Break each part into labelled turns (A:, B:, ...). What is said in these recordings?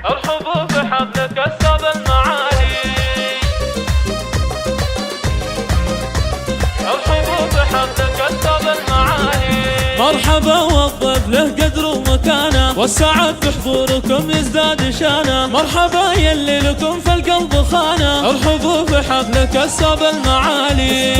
A: ارحبوا بحفلك الساب المعالي، ارحبوا بحفلك الساب المعالي.
B: مرحبا والضيف له قدر ومكانه، والسعد بحضوركم يزداد شانه. مرحبا يلي لكم في القلب خانه، ارحبوا بحفلك الساب المعالي.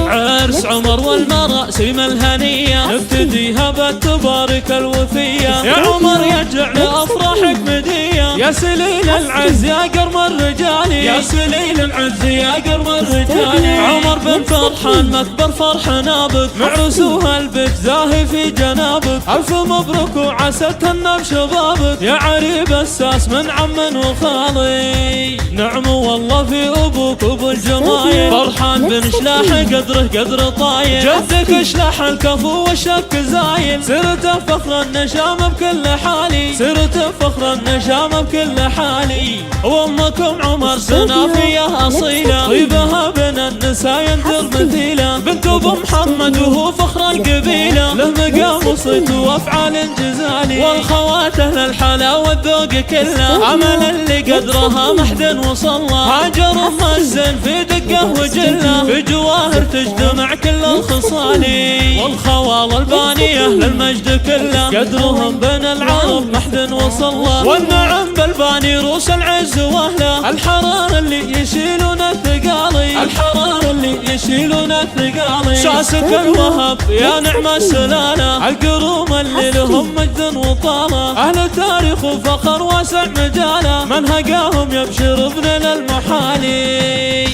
B: عرس عمر والمراسيم الهنيه، نبتديها بالتبارك الوفيه. يا عمر يجعل افراحك مديه، يا سليل العز يا قرم الرجال، يا سليل العز يا قرم الرجال. عمر بن فرحان مكبر فرح نابك، معروسوها البت زاهي في جنابك. الف مبروك وعسى تهنى بشبابك، يا عريب الساس من عم وخالي. نعم والله في ابوك ابو الجمايل، فرحان بن شلاح قدره قدر طايل. جدك شلاح الكفو والشك زايل، سرته فخر النشام بكل حالي، سرته فخر النشام بكل حالي. وامكم عمر سنافيه اصيله، طيبها بين النساء ينذر مثيله. بنت ابو محمد وهو فخر القبيله، له مقام وصيت وافعال جزالي. والخوات اهل الحلا والذوق كله، امل اللي قدرها محد وصله. هاجر مزن في دقه وجله، في جواهر تجتمع كل الخصالي. والخوال البانيه للمجد كله، قدرهم بين العرب محد وصله. والنعم بالباني روس العز واهله، الحرار اللي يشيلون الثقالي، الحرار اللي يشيلون الثقالي. شاسك الوهب يا نعم السلاله، القروم اللي لهم مجد وطاله. اهل تاريخ وفخر واسع مجاله، من هقاهم يبشر ابن المحالي.